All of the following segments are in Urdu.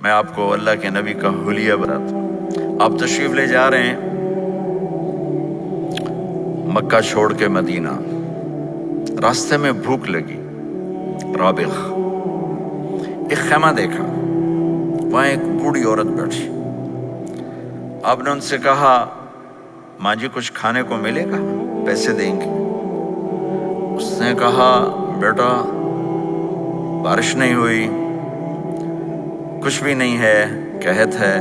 میں آپ کو اللہ کے نبی کا حلیہ بتاتا ہوں۔ آپ تشریف لے جا رہے ہیں مکہ چھوڑ کے مدینہ، راستے میں بھوک لگی، رابغ ایک خیمہ دیکھا، وہاں ایک بوڑھی عورت بیٹھی۔ آپ نے ان سے کہا ماں جی کچھ کھانے کو ملے گا، پیسے دیں گے؟ اس نے کہا بیٹا بارش نہیں ہوئی، کچھ بھی نہیں ہے، قحط ہے،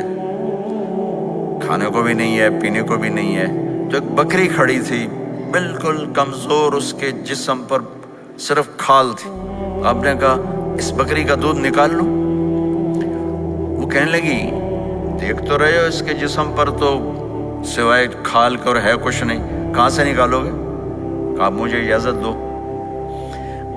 کھانے کو بھی نہیں ہے، پینے کو بھی نہیں ہے۔ تو ایک بکری کھڑی تھی، بالکل کمزور، اس کے جسم پر صرف کھال تھی۔ آپ نے کہا اس بکری کا دودھ نکال لوں؟ وہ کہنے لگی دیکھ تو رہے ہو اس کے جسم پر تو سوائے کھال کے اور ہے کچھ نہیں، کہاں سے نکالو گے؟ کہا مجھے اجازت دو۔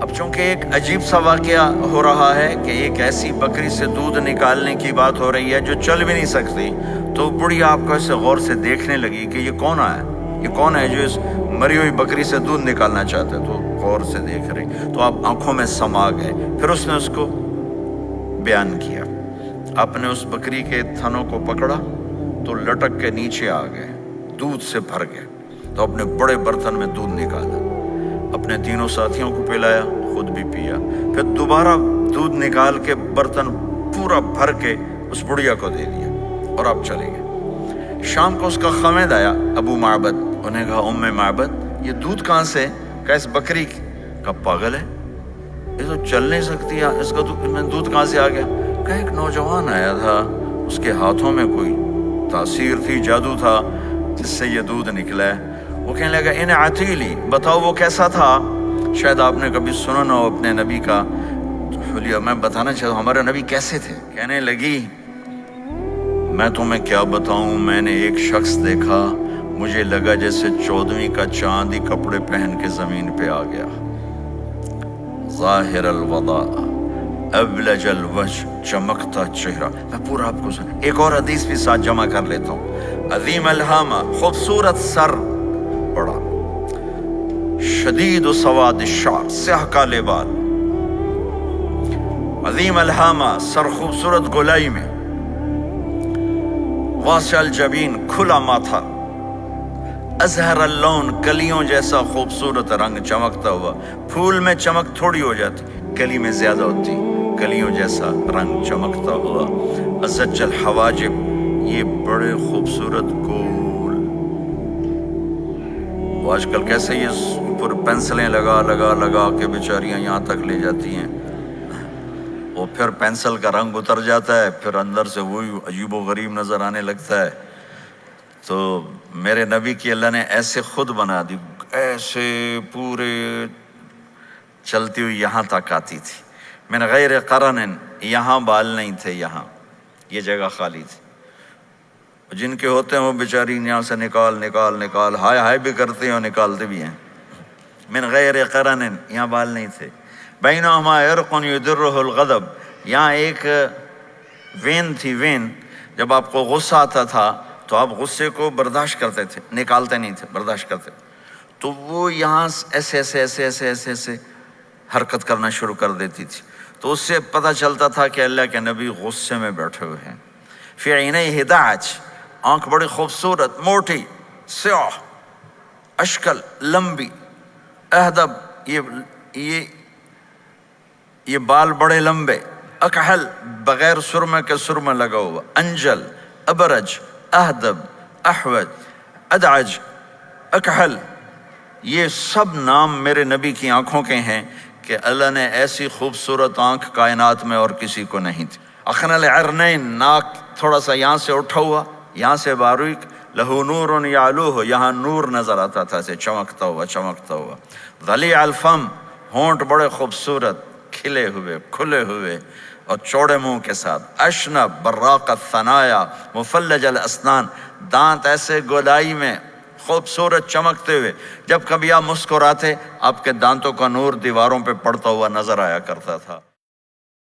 اب چونکہ ایک عجیب سا واقعہ ہو رہا ہے کہ ایک ایسی بکری سے دودھ نکالنے کی بات ہو رہی ہے جو چل بھی نہیں سکتی، تو بڑھی آپ کو ایسے غور سے دیکھنے لگی کہ یہ کون ہے، یہ کون ہے جو اس مری ہوئی بکری سے دودھ نکالنا چاہتا ہے؟ تو غور سے دیکھ رہی، تو آپ آنکھوں میں سما گئے۔ پھر اس نے اس کو بیان کیا، آپ نے اس بکری کے تھنوں کو پکڑا تو لٹک کے نیچے آ گئے، دودھ سے بھر گئے۔ تو اپنے بڑے برتن میں دودھ نکالا، اپنے تینوں ساتھیوں کو پلایا، خود بھی پیا، پھر دوبارہ دودھ نکال کے برتن پورا بھر کے اس بڑھیا کو دے دیا اور آپ چلے گئے۔ شام کو اس کا خامد آیا، ابو معبد، انہیں کہا ام معبد یہ دودھ کہاں سے؟ کہا اس بکری کا، پاگل ہے یہ تو چل نہیں سکتی، اس کا دودھ کہاں سے آ گیا؟ کہا ایک نوجوان آیا تھا، اس کے ہاتھوں میں کوئی تاثیر تھی، جادو تھا، جس سے یہ دودھ نکلا ہے۔ وہ کہنے لگا ان عتیلی، بتاؤ وہ کیسا تھا؟ شاید آپ نے کبھی سنا نہ ہو اپنے نبی کا حلیہ، میں بتانا چاہتا ہوں ہمارے نبی کیسے تھے۔ کہنے لگی میں تمہیں کیا بتاؤں، میں نے ایک شخص دیکھا، مجھے لگا جیسے 14ویں کا چاند ہی کپڑے پہن کے زمین پہ آ گیا، ظاہر الوضاء ابلج الوجہ، چمکتا چہرہ۔ میں پورا آپ کو ایک اور حدیث بھی ساتھ جمع کر لیتا ہوں۔ عظیم الہامہ، خوبصورت سر، بڑا شدید سواد الشعر، سیاہ کالے بال، عظیم الہامہ، سر خوبصورت گولائی میں، واسع الجبین، کھلا ماتھا، ازہر اللون، کلیوں جیسا خوبصورت رنگ، چمکتا ہوا۔ پھول میں چمک تھوڑی ہو جاتی، کلی میں زیادہ ہوتی، کلیوں جیسا رنگ، چمکتا ہوا۔ ازج الحواجب، یہ بڑے خوبصورت گول، وہ آج کل کیسے یہ اوپر پینسلیں لگا لگا لگا کے بیچاریاں یہاں تک لے جاتی ہیں، وہ پھر پینسل کا رنگ اتر جاتا ہے، پھر اندر سے وہی عجیب و غریب نظر آنے لگتا ہے۔ تو میرے نبی کی اللہ نے ایسے خود بنا دی، ایسے پورے چلتی ہوئی یہاں تک آتی تھی، من غیر قرن، یہاں بال نہیں تھے، یہاں یہ جگہ خالی تھی۔ جن کے ہوتے ہیں وہ بیچاری یہاں سے نکال نکال نکال، ہائے ہائے بھی کرتے ہیں اور نکالتے بھی ہیں۔ من غیر قرن، یہاں بال نہیں تھے۔ بینہما عرق یدرہ الغضب، یہاں ایک وین تھی، وین، جب آپ کو غصہ آتا تھا تو آپ غصے کو برداشت کرتے تھے، نکالتے نہیں تھے، برداشت کرتے، تو وہ یہاں ایسے ایسے ایسے ایسے ایسے ایسے حرکت کرنا شروع کر دیتی تھی، تو اس سے پتہ چلتا تھا کہ اللہ کے نبی غصے میں بیٹھے ہوئے ہیں۔ فی عینیہ دعج، آنکھ بڑی خوبصورت، موٹی، سیاہ، اشکل، لمبی، اہدب، یہ بال بڑے لمبے، اکحل، بغیر سرمے کے سرمہ لگا ہوا، انجل، ابرج، اہدب، احوج، ادعج، اکحل، یہ سب نام میرے نبی کی آنکھوں کے ہیں کہ اللہ نے ایسی خوبصورت آنکھ کائنات میں اور کسی کو نہیں تھی۔ اخنل عرنین، ناک تھوڑا سا یہاں سے اٹھا ہوا، یہاں سے باریک، لہو نور یعلوہ، یہاں نور نظر آتا تھا، سے چمکتا ہوا چمکتا ہوا۔ ضلیع الفم، ہونٹ بڑے خوبصورت، کھلے ہوئے کھلے ہوئے اور چوڑے منہ کے ساتھ۔ اشنب براق الثنایا مفلج الاسنان، دانت ایسے گولائی میں خوبصورت چمکتے ہوئے، جب کبھی آپ مسکراتے آپ کے دانتوں کا نور دیواروں پہ پڑتا ہوا نظر آیا کرتا تھا۔